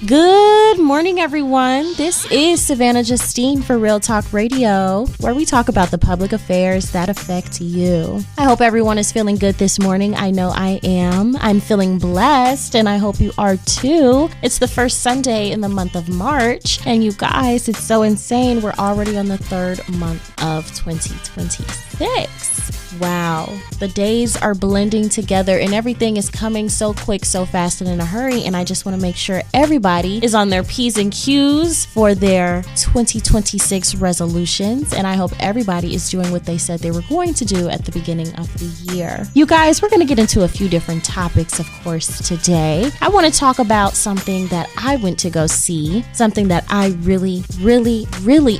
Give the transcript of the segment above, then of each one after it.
Good morning, everyone. This is Savannah Justine for Real Talk Radio, where we talk about the public affairs that affect you. I hope everyone is feeling good this morning. I know I am. I'm feeling blessed, and I hope you are too. It's the first Sunday in the month of March, and you guys, it's so insane. We're already on the third month of 2026. Wow, the days are blending together and everything is coming so quick, so fast, and in a hurry. And I just want to make sure everybody is on their P's and Q's for their 2026 resolutions. And I hope everybody is doing what they said they were going to do at the beginning of the year. You guys, we're going to get into a few different topics, of course, today. I want to talk about something that I went to go see, something that I really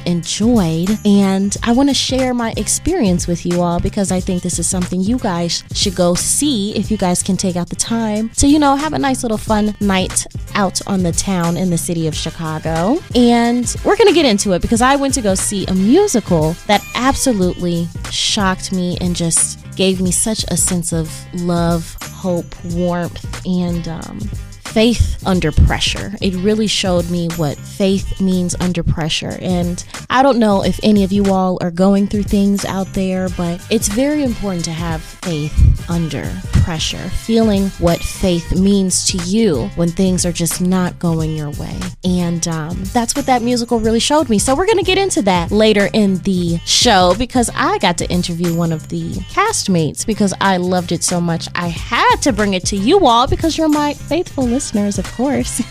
enjoyed. And I want to share my experience with you all because I think this is something you guys should go see if you guys can take out the time to, have a nice little fun night out on the town in the city of Chicago. And we're going to get into it because I went to go see a musical that absolutely shocked me and just gave me such a sense of love, hope, warmth, and faith under pressure. It really showed me what faith means under pressure. And I don't know if any of you all are going through things out there, but it's very important to have faith under pressure, feeling what faith means to you when things are just not going your way. And that's what that musical really showed me. So we're going to get into that later in the show because I got to interview one of the castmates because I loved it so much. I had to bring it to you all because you're my faithful listeners, of course.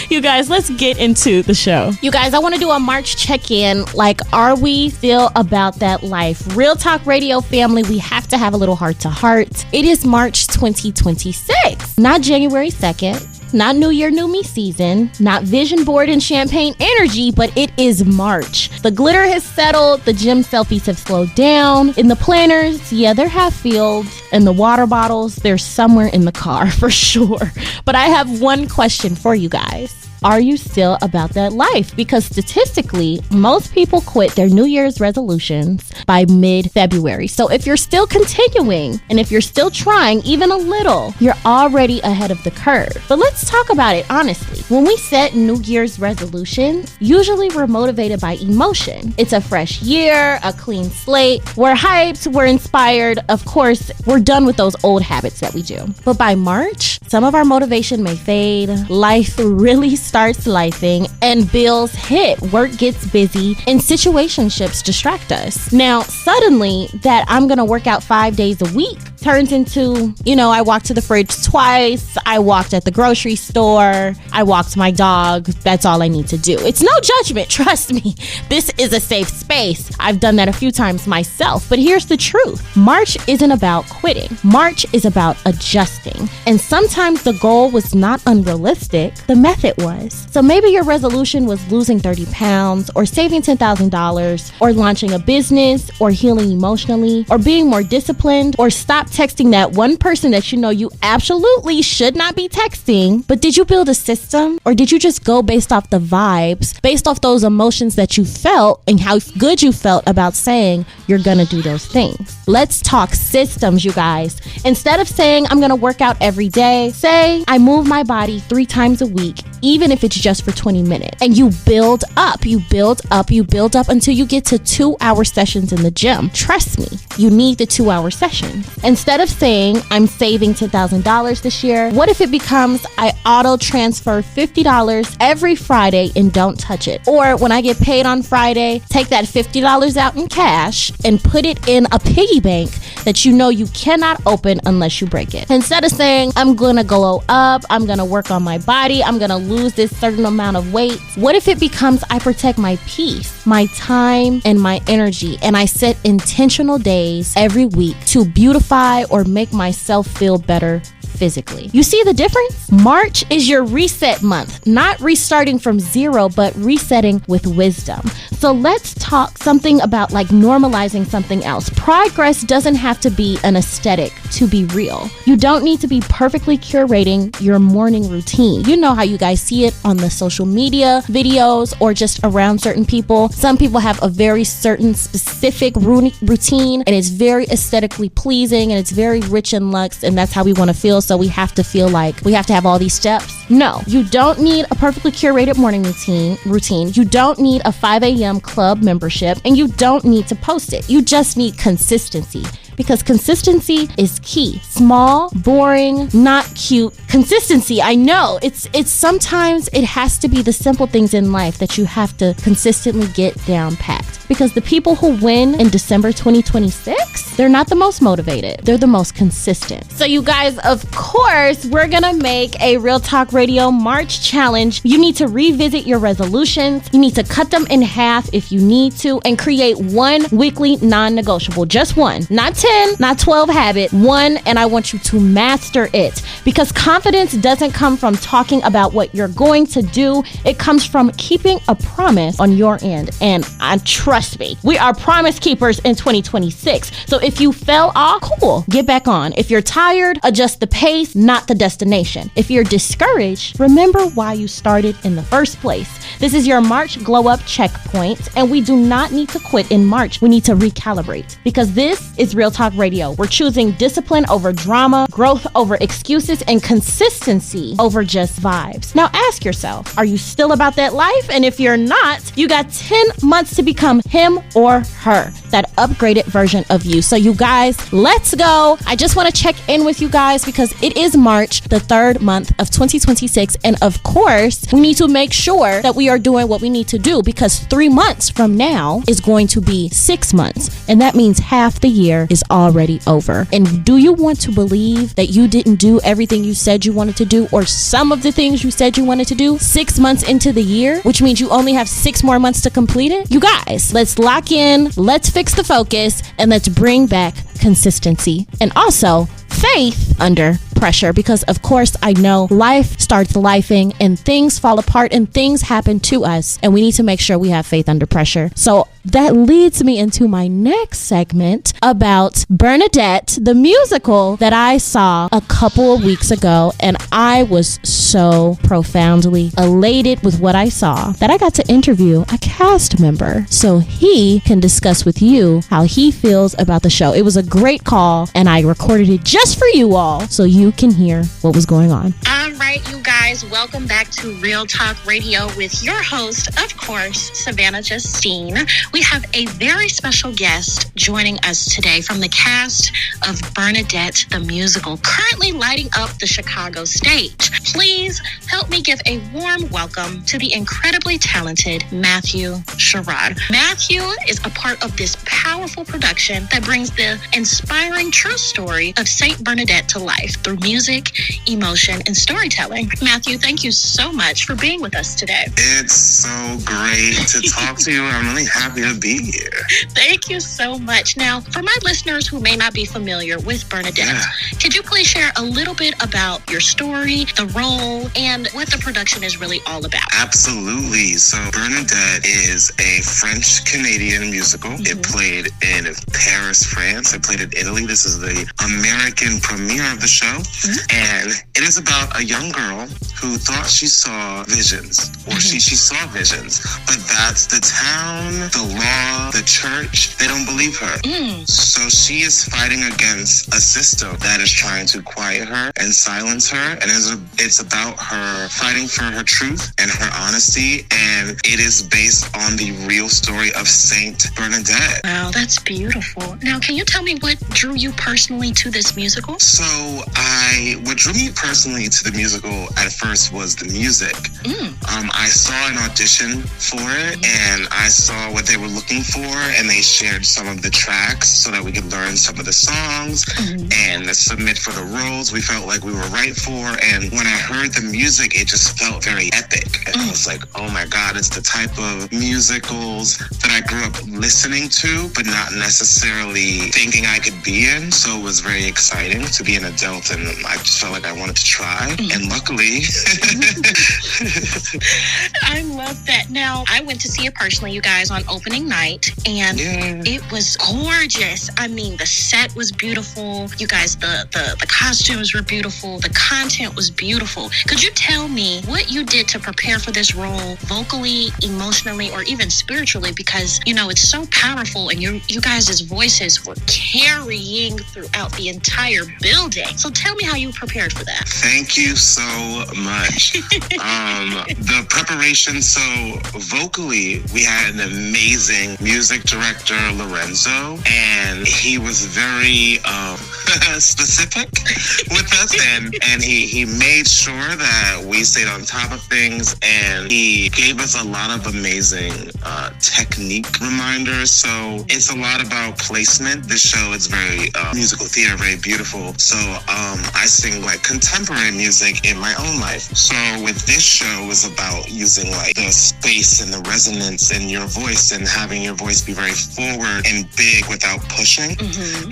You guys, let's get into the show. You guys, I want to do a March check-in. Like, are we still about that life? Real Talk Radio family, we have to have a little heart-to-heart. It is March 2026, not January 2nd. Not New Year, New Me season, not vision board and champagne energy, but it is March. The glitter has settled, the gym selfies have slowed down. In the planners, they're half filled. And the water bottles, they're somewhere in the car for sure. But I have one question for you guys. Are you still about that life? Because statistically, most people quit their New Year's resolutions by mid-February. So if you're still continuing and if you're still trying even a little, you're already ahead of the curve. But let's talk about it honestly. When we set New Year's resolutions, usually we're motivated by emotion. It's a fresh year, a clean slate. We're hyped, we're inspired. Of course, we're done with those old habits that we do. But by March, some of our motivation may fade. Life really starts lifing and bills hit, work gets busy, and situationships distract us. Now, suddenly that I'm gonna work out 5 days a week turns into, I walked to the fridge twice, I walked at the grocery store, I walked my dog. That's all I need to do. It's no judgment, trust me. This is a safe space. I've done that a few times myself, but here's the truth. March isn't about quitting. March is about adjusting. And sometimes the goal was not unrealistic, the method was. So maybe your resolution was losing 30 pounds or saving $10,000 or launching a business or healing emotionally or being more disciplined or stop texting that one person that you absolutely should not be texting. But did you build a system or did you just go based off the vibes, based off those emotions that you felt and how good you felt about saying you're gonna do those things? Let's talk systems, you guys. Instead of saying I'm gonna work out every day, say I move my body 3 times a week, even if it's just for 20 minutes. And you build up until you get to 2-hour sessions in the gym. Trust me, you need the 2-hour sessions. Instead of saying I'm saving $10,000 this year, what if it becomes I auto transfer $50 every Friday and don't touch it? Or when I get paid on Friday, take that $50 out in cash and put it in a piggy bank that you cannot open unless you break it. Instead of saying I'm gonna glow up, I'm gonna work on my body, I'm gonna lose this certain amount of weight, what if it becomes I protect my peace, my time, and my energy, and I set intentional days every week to beautify or make myself feel better physically. You see the difference? March is your reset month, not restarting from zero, but resetting with wisdom. So let's talk something about normalizing something else. Progress doesn't have to be an aesthetic to be real. You don't need to be perfectly curating your morning routine. You know how you guys see it on the social media videos or just around certain people. Some people have a very certain specific routine and it's very aesthetically pleasing and it's very rich in luxe, and that's how we want to feel. So we have to feel like we have to have all these steps. No, you don't need a perfectly curated morning routine. You don't need a 5 a.m. club membership, and you don't need to post it. You just need consistency. Because consistency is key. Small, boring, not cute. Consistency, I know. It's sometimes it has to be the simple things in life that you have to consistently get down packed. Because the people who win in December 2026, they're not the most motivated. They're the most consistent. So you guys, of course, we're gonna make a Real Talk Radio March challenge. You need to revisit your resolutions. You need to cut them in half if you need to, and create one weekly non-negotiable. Just one. Not 10, not 12 habit. One, and I want you to master it. Because confidence doesn't come from talking about what you're going to do. It comes from keeping a promise on your end. And trust me, we are promise keepers in 2026. So if you fell off, cool, get back on. If you're tired, adjust the pace, not the destination. If you're discouraged, remember why you started in the first place. This is your March glow up checkpoint, and we do not need to quit in March. We need to recalibrate, because this is Real Talk Radio. We're choosing discipline over drama, growth over excuses, and consistency over just vibes. Now ask yourself, are you still about that life? And if you're not, you got 10 months to become him or her, that upgraded version of you. So you guys, let's go. I just want to check in with you guys because it is March, the third month of 2026. And of course, we need to make sure that we are doing what we need to do, because 3 months from now is going to be 6 months. And that means half the year is already over. And do you want to believe that you didn't do everything you said you wanted to do, or some of the things you said you wanted to do 6 months into the year, which means you only have 6 more months to complete it? You guys, let's lock in, let's fix the focus, and let's bring back consistency and also faith under pressure, because of course I know life starts lifing and things fall apart and things happen to us, and we need to make sure we have faith under pressure. So that leads me into my next segment about Bernadette, the musical that I saw a couple of weeks ago, and I was so profoundly elated with what I saw that I got to interview a cast member so he can discuss with you how he feels about the show. It was a great call, and I recorded it just for you all so you can hear what was going on. All right, you guys, welcome back to Real Talk Radio with your host, of course, Savannah Justine. We have a very special guest joining us today from the cast of Bernadette, the musical, currently lighting up the Chicago stage. Please help me give a warm welcome to the incredibly talented Matthew Sherrod. Matthew is a part of this powerful production that brings the inspiring true story of Saint Bernadette to life through music, emotion, and storytelling. Matthew, thank you so much for being with us today. It's so great to talk to you. I'm really happy to be here. Thank you so much. Now, for my listeners who may not be familiar with Bernadette, could you please share a little bit about your story, the role, and what the production is really all about? Absolutely. So Bernadette is a French-Canadian musical. Mm-hmm. It played in Paris, France. It played in Italy. This is the American premiere of the show. Mm-hmm. And it is about a young girl who thought she saw visions, or she saw visions, but that's the town, the law, the church, they don't believe her. So she is fighting against a system that is trying to quiet her and silence her, and it's about her fighting for her truth and her honesty, and it is based on the real story of Saint Bernadette. Wow, that's beautiful. Now, can you tell me what drew you personally to this musical? So what drew me personally to the musical at first was the music. I saw an audition for it, and I saw what they were looking for, and they shared some of the tracks so that we could learn some of the songs and submit for the roles we felt like we were right for. And when I heard the music, it just felt very epic. And I was like, oh my God, it's the type of musicals that I grew up listening to, but not necessarily thinking I could be in. So it was very exciting to be an adult, and I just felt like I wanted to try. And luckily, I love that. Now, I went to see it personally, you guys, on opening night, and it was gorgeous. I mean, the set was beautiful. You guys, the costumes were beautiful. The content was beautiful. Could you tell me what you did to prepare for this role vocally, emotionally, or even spiritually? Because, you know, it's so powerful, and you guys' voices were carrying throughout the entire building. So tell me how you prepared for that. Thank you so much. The preparation, so vocally, we had an amazing music director, Lorenzo, and he was very specific with us, and he made sure that we stayed on top of things, and he gave us a lot of amazing technique reminders. So it's a lot about placement. This show is very musical theater, very beautiful. So I sing like contemporary music in my own life. So with this show, it's about using like the space and the resonance in your voice, and having your voice be very forward and big without pushing,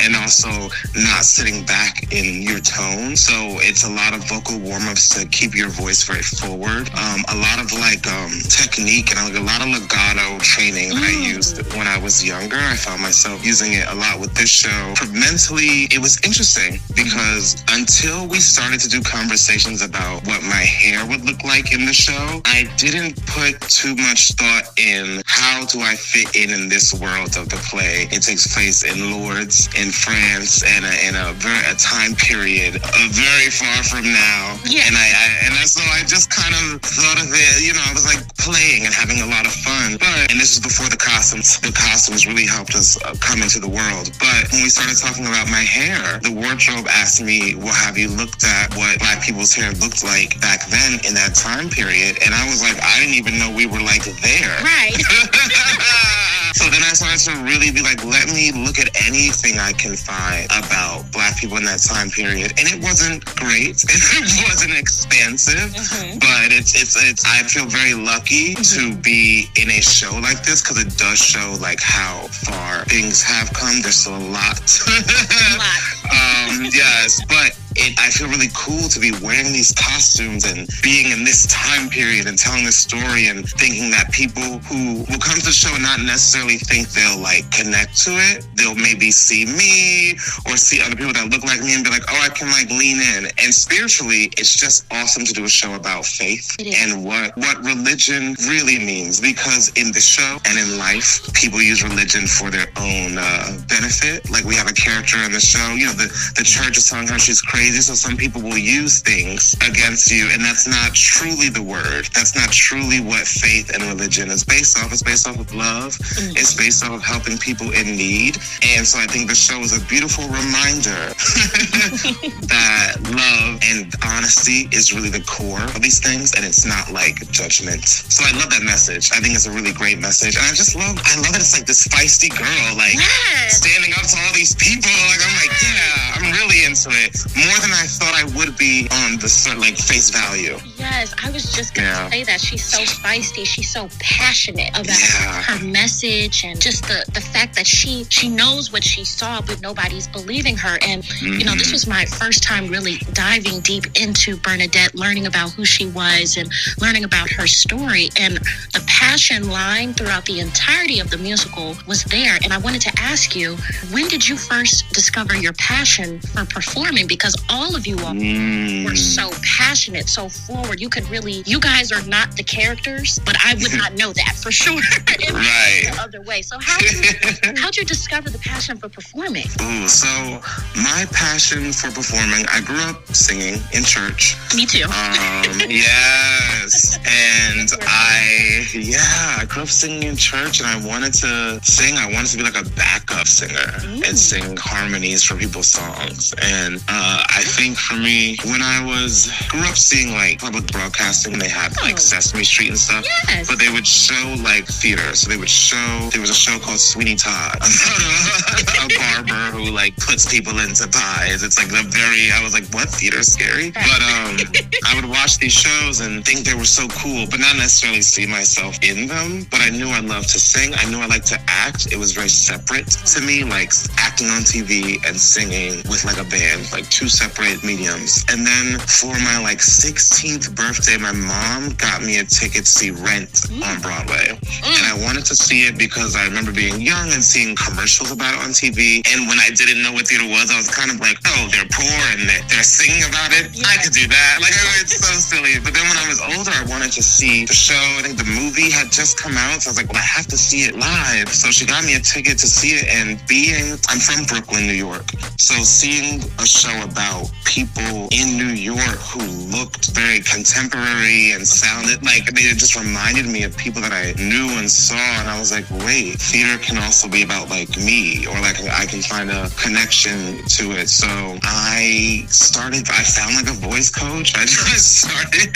and also not sitting back in your tone. So it's a lot of vocal warm-ups to keep your voice very forward. A lot of like technique and a lot of legato training that I used when I was younger. I found myself using it a lot with this show. Mentally, it was interesting because until we started to do conversations about what my hair would look like in the show, I didn't put too much thought in how do I fit in this world of the play. It takes place in Lourdes, in France, and in a time period very far from now. Yeah. And so I just kind of thought of it, you know, I was like playing and having a lot of fun. And this was before the costumes. The costumes really helped us come into the world. But when we started talking about my hair, the wardrobe asked me, well, have you looked at what Black people's hair looked like back then in that time period? And I was like, I didn't even know we were like there. Right. So then I started to really be like, let me look at anything I can find about Black people in that time period. And it wasn't great. It wasn't expansive. But it's I feel very lucky to be in a show like this, because it does show like how far things have come. There's still a lot. Yes, but I feel really cool to be wearing these costumes and being in this time period and telling this story, and thinking that people who will come to the show and not necessarily think they'll like connect to it, they'll maybe see me or see other people that look like me and be like, oh, I can like lean in. And spiritually, it's just awesome to do a show about faith and what religion really means, because in the show and in life, people use religion for their own benefit. Like we have a character in the show, you know, the church is telling her she's crazy, so some people will use things against you, and that's not truly the word. That's not truly what faith and religion is based off. It's based off of love. It's based off of helping people in need. And so I think the show is a beautiful reminder that love and honesty is really the core of these things, and it's not like judgment. So I love that message. I think it's a really great message, and I love that it's like this feisty girl, like standing up to all these people. Like I'm like, yeah, I'm really into it. More than I thought I would be on the like face value. Yes, I was just gonna say that she's so feisty. She's so passionate about her message, and just the fact that she knows what she saw, but nobody's believing her. And you know, this was my first time really diving deep into Bernadette, learning about who she was and learning about her story. And the passion line throughout the entirety of the musical was there. And I wanted to ask you, when did you first discover your passion for performing? Because all of you all were so passionate, so forward. You guys are not the characters, but I would not know that for sure. Right. The other way. So how'd you discover the passion for performing? So my passion for performing, I grew up singing in church. Me too. Yes. And I grew up singing in church, and I wanted to sing. I wanted to be like a backup singer and sing harmonies for people's songs. And I think for me, when I grew up seeing like public broadcasting, they had like Sesame Street and stuff. Yes. But they would show like theater. So there was a show called Sweeney Todd, a barber who like puts people into pies. It's like I was like, what? Theater's scary? But I would watch these shows and think they were so cool, but not necessarily see myself in them, but I knew I loved to sing. I knew I liked to act. It was very separate to me, like acting on TV and singing with like a band, like two separate mediums. And then for my like 16th birthday, my mom got me a ticket to see Rent on Broadway. And I wanted to see it because I remember being young and seeing commercials about it on TV. And when I didn't know what theater was, I was kind of like, oh, they're poor and they're singing about it. Yeah. I could do that. Like, it's so silly. But then when I was older, I wanted to see the show. I think the movie had just come out. So I was like, well, I have to see it live. So she got me a ticket to see it. And I'm from Brooklyn, New York. So seeing a show about people in New York who looked very contemporary and sounded like they just reminded me of people that I knew and saw. And I was like, wait, theater can also be about like me, or like I can find a connection to it. So I found like a voice coach. I just started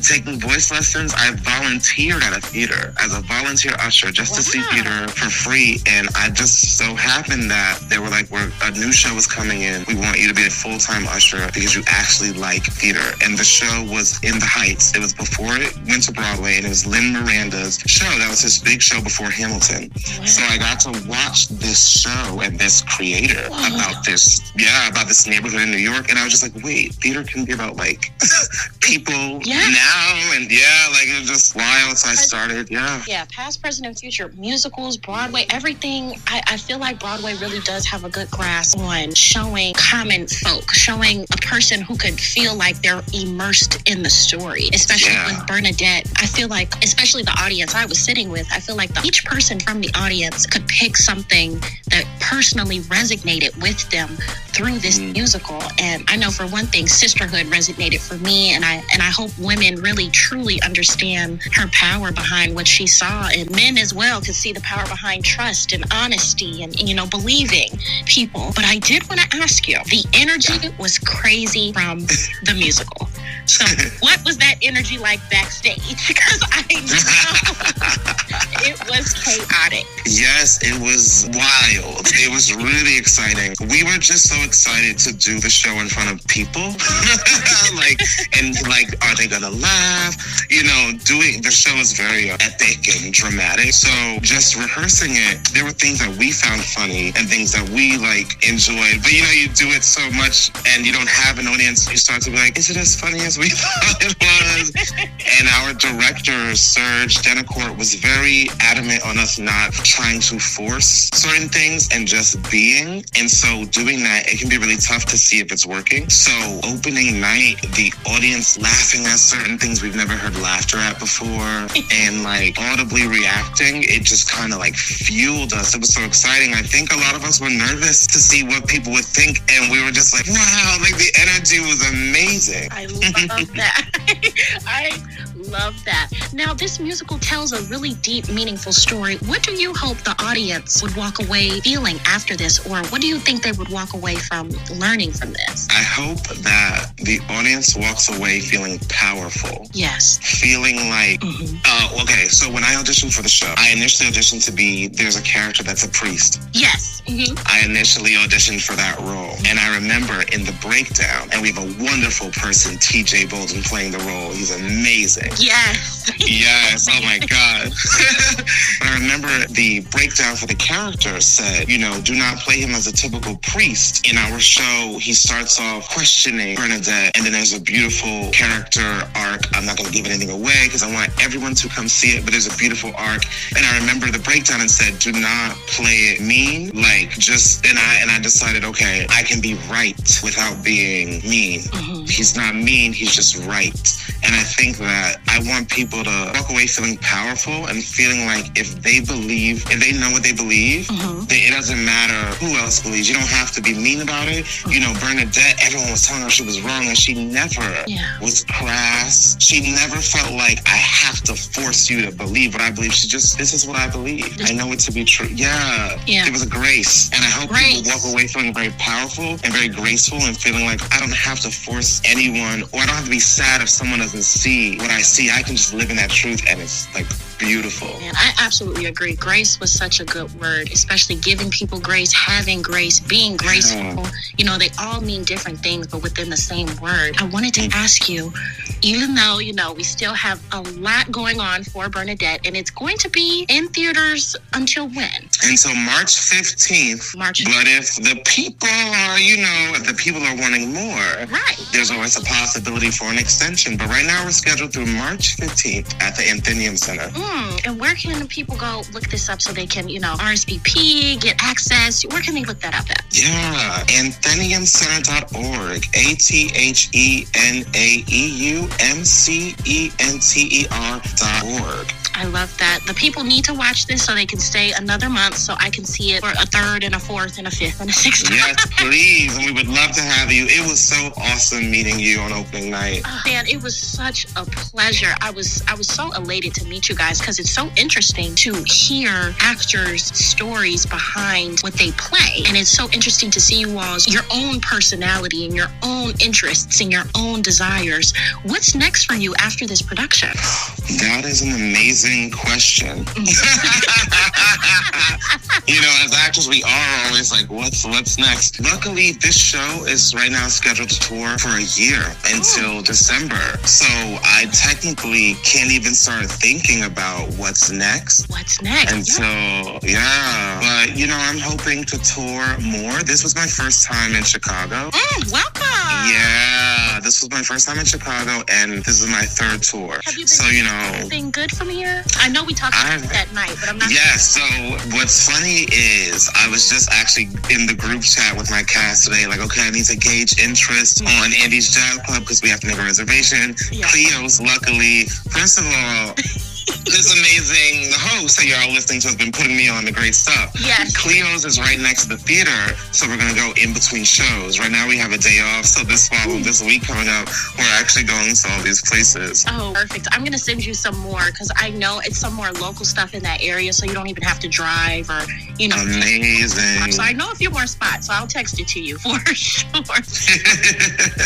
taking voice lessons. I volunteered at a theater as a volunteer usher just to see theater for free. And I just so happened that they were like, a new show was coming in. We want you to be a full-time usher because you actually like theater. And the show was in the Heights. It was before it went to Broadway, and it was Lin-Miranda's show. That was his big show before Hamilton. Wow. So I got to watch this show and this creator about this neighborhood in New York. And I was just like, wait, theater can be about like people now. And like it was just wild. So I started, past, present, and future, musicals, Broadway, everything. I feel like Broadway really does have a good grasp on showing common folk, showing a person who could feel like they're immersed in the story, especially with Bernadette. I feel like, especially the audience I was sitting with, I feel like each person from the audience could pick something that personally resonated with them through this musical. And I know for one thing, sisterhood resonated for me, and I hope women really truly understand her power behind what she saw, and men as well could see the power behind trust and honesty and believing people. But I did want to ask you, the energy was crazy from the musical. So what was that energy like backstage? Because I know it was chaotic. Yes, it was wild. It was really exciting. We were just so excited to do the show in front of people. Are they gonna laugh? Doing the show is very epic and dramatic. So just rehearsing it, there were things that we found funny and things that we enjoyed. But you do it so much and you don't have an audience, you start to be like, is it as funny as we thought it was? And our director, Serge Denicourt, was very adamant on us not trying to force certain things and just being. And so doing that, it can be really tough to see if it's working. So opening night, the audience laughing at certain things we've never heard laughter at before and audibly reacting, it just kind of fueled us. It was so exciting. I think a lot of us were nervous to see what people would think, and we were just like, wow, the energy was amazing. I love that. I love that. Now, this musical tells a really deep, meaningful story. What do you hope the audience would walk away feeling after this, or what do you think they would walk away from learning from this? I hope that the audience walks away feeling powerful. Yes. Feeling okay, so when I auditioned for the show, I initially auditioned to be, there's a character that's a priest. Yes. Mm-hmm. I initially auditioned for that role. And I remember in the breakdown, and we have a wonderful person, TJ Bolden, playing the role. He's amazing. Yes. Yes. Oh my God. But I remember the breakdown for the character said, do not play him as a typical priest. In our show, he starts off questioning Bernadette, and then there's a beautiful character arc. I'm not going to give anything away because I want everyone to come see it, but there's a beautiful arc. And I remember the breakdown and said, do not play it mean. And I decided, okay, I can be right without being mean. Mm-hmm. He's not mean, he's just right. And I think that I want people to walk away feeling powerful and feeling like if they know what they believe, then it doesn't matter who else believes. You don't have to be mean about it. Bernadette, everyone was telling her she was wrong, and she never was crass. She never felt like I have to force you to believe what I believe. She just, this is what I believe. I know it to be true. Yeah. It was a grace. And I hope people walk away feeling very powerful and very graceful and feeling like I don't have to force anyone, or I don't have to be sad if someone doesn't see what I see. I can just live in that truth, and it's beautiful. And I absolutely agree. Grace was such a good word, especially giving people grace, having grace, being graceful. You know, they all mean different things, but within the same word. I wanted to ask you, even though, you know, we still have a lot going on for Bernadette, and it's going to be in theaters until when? Until March 15th. But if the people are, you know, if the people are wanting more, right, there's always a possibility for an extension. But right now we're scheduled through March 15th at the Atheneum Center. And where can people go look this up so they can, you know, RSVP, get access? Where can they look that up at? Yeah, atheneumcenter.org. AtheneumCenter.org. I love that. The people need to watch this so they can stay another month so I can see it for a third and a fourth and a fifth and a sixth. Yes, please. And we would love to have you. It was so awesome meeting you on opening night. Oh, man, it was such a pleasure. I was so elated to meet you guys because it's so interesting to hear actors' stories behind what they play. And it's so interesting to see you all's your own personality and your own interests and your own desires. What's next for you after this production? That is an amazing question. You know, as actors, we are always like, what's next? Luckily, this show is right now scheduled to tour for a year until December. So I technically can't even start thinking about what's next. Until, But, you know, I'm hoping to tour more. This was my first time in Chicago. Welcome. Yeah, this was my first time in Chicago, and this is my third tour. Have you been so, you know, been good from here? I know we talked about it that night, but I'm not. Yeah, so what's funny is I was just actually in the group chat with my cast today, like, okay, I need to gauge interest on Andy's Jazz Club because we have to make a reservation. Yeah. Cleo's, luckily, first of all, this amazing host that y'all listening to has been putting me on the great stuff. Yes. Cleo's is right next to the theater, so we're going to go in between shows. Right now we have a day off, so this week coming up, we're actually going to all these places. Oh, perfect. I'm going to send you some more because I know it's some more local stuff in that area, so you don't even have to drive or, you know. Amazing. So I know a few more spots, so I'll text it to you for sure.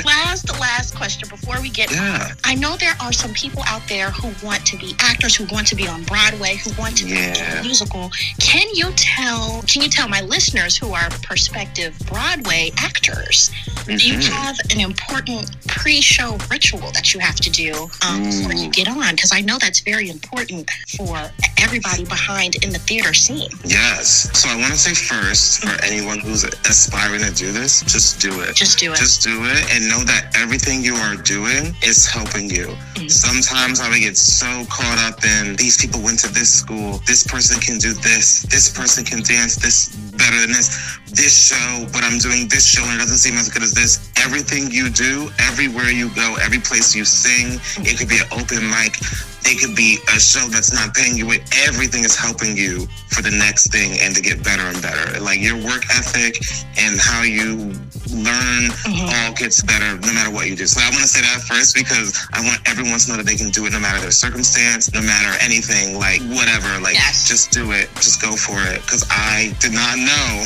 Last question before we get on. I know there are some people out there who want to be actors, who want to be on Broadway, who want to be in a musical. Can you tell my listeners who are prospective Broadway actors, do you have an important pre-show ritual that you have to do before you get on? Because I know that's very important for everybody behind in the theater scene. Yes. So I want to say first, for anyone who's aspiring to do this, just do it. Just do it. Just do it and know that everything you are doing is helping you. Sometimes I would get so caught up in these people went to this school, this person can do this person can dance this better than this show, but I'm doing this show and it doesn't seem as good as this. Everything you do, everywhere you go, every place you sing, it could be an open mic, it could be a show that's not paying you. Everything is helping you for the next thing and to get better and better. Like your work ethic and how you learn all gets better no matter what you do. So I want to say that first because I want everyone to know that they can do it no matter their circumstance, no matter anything, like whatever. Like just do it. Just go for it. Because I did not know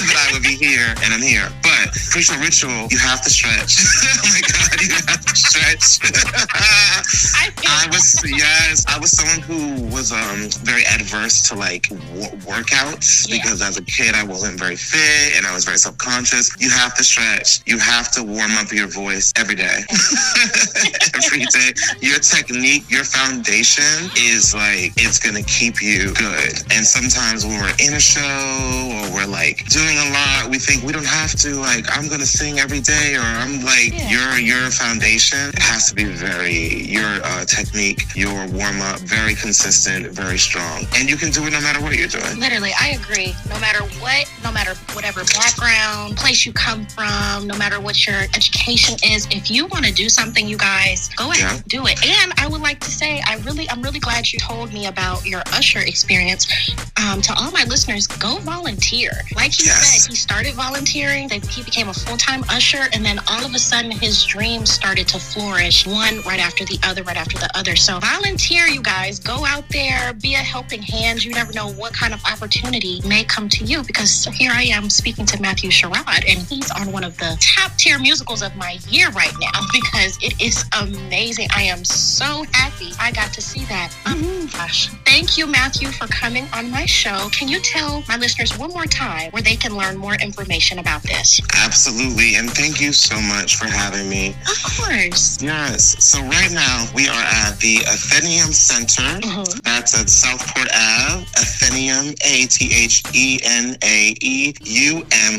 that I would be here and I'm here. But pre-show ritual, you have to stretch. Oh my God, you have to stretch. I was someone who was very adverse to like workouts because as a kid I wasn't very fit and I was very self-conscious. You have to stretch. You have to warm up your voice every day. Every day. Your technique, your foundation is like, it's gonna keep you good. And sometimes when we're in a show or we're like doing a lot, we think we don't have to, like, I'm gonna sing every day, or I'm like, your foundation has to be your technique, your warm up, very consistent, very strong. And you can do it no matter what you're doing. Literally, I agree. No matter what, no matter whatever background, place you come from, no matter what your education is, if you want to do something, you guys, go ahead, do it. And I would like to say, I'm really glad you told me about your usher experience. To all my listeners, go volunteer. Like he said, he started volunteering, he became a full-time usher, and then all of a sudden his dreams started to flourish, one right after the other. So volunteer, you guys. Go out there, be a helping hand. You never know what kind of opportunity may come to you, because here I am speaking to Matthew Sherrod, and he's on one of the top tier musicals of my year right now, because it is amazing. I am so happy I got to see that. Gosh. Thank you, Matthew, for coming on my show. Can you tell my listeners one more time where they can learn more information about this? Absolutely. And thank you so much for having me. Of course. Yes. So right now we are at the Athenaeum Center. That's at Southport Ave. Athenaeum, ATHENAEUM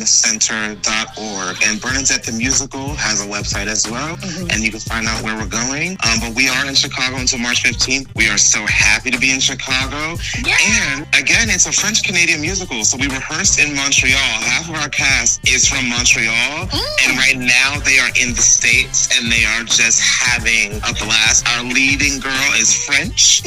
Center.org. And Bernadette the Musical has a website as well. And you can find out where we're going. But we are in Chicago until March 15th. We are so happy to be in Chicago. Yeah. And again, it's a French-Canadian musical. So we rehearsed in Montreal. Half of our cast is from Montreal. And right now they are in the States and they are just having a blast. Our leading girl is French.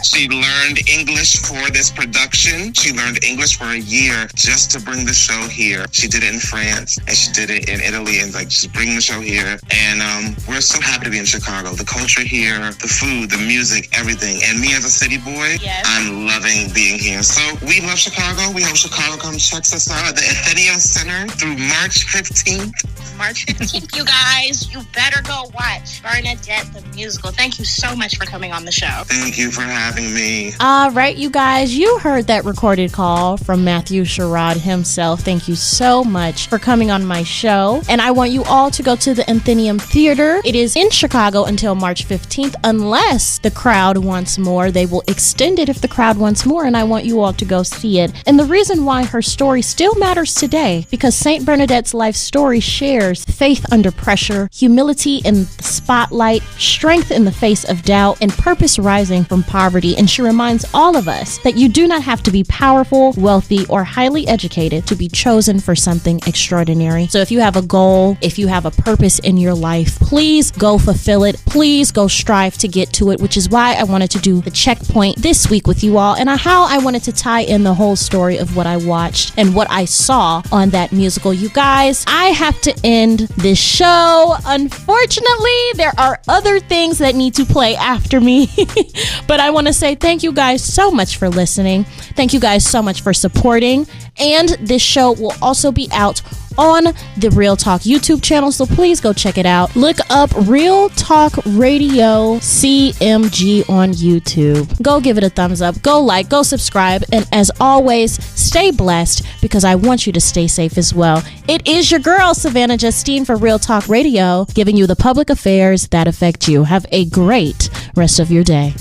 She learned English for this production. She learned English for a year just to bring the show here. She did it in France and she did it in Italy and just bring the show here. And we're so happy to be in Chicago. The culture here, the food, the music, everything. And me as a city boy, I'm loving being here. So we love Chicago. We hope Chicago comes checks us out at the Athenaeum Center through March 15th. March 15th, you guys. You better go watch Bernadette the Musical. Thank you so much for coming on the show. Thank you for having me. All right, you guys, you heard that recorded call from Matthew Sherrod himself. Thank you so much for coming on my show. And I want you all to go to the Athenaeum Theater. It is in Chicago until March 15th, unless the crowd wants more. They will extend it if the crowd wants more, and I want you all to go see it. And the reason why her story still matters today, because Saint Bernadette's life story shares faith under pressure, humility in the spotlight, strength in the face of doubt, and purpose rising from poverty. And she reminds all of us that you do not have to be powerful, wealthy, or highly educated to be chosen for something extraordinary. So if you have a goal, if you have a purpose in your life, please go fulfill it. Please go strive to get to it, which is why I wanted to do the checkpoint this week with you all, and how I wanted to tie in the whole story of what I watched and what I saw on that musical. You guys, I have to end this show. Unfortunately, there are other things that need to play after me, but I want to say thank you guys so much for listening. Thank you guys so much for supporting. And this show will also be out on the Real Talk YouTube channel, so please go check it out. Look up Real Talk Radio CMG on YouTube. Go give it a thumbs up, go like, go subscribe, and as always, stay blessed, because I want you to stay safe as well. It is your girl, Savannah Justine, for Real Talk Radio, giving you the public affairs that affect you. Have a great rest of your day.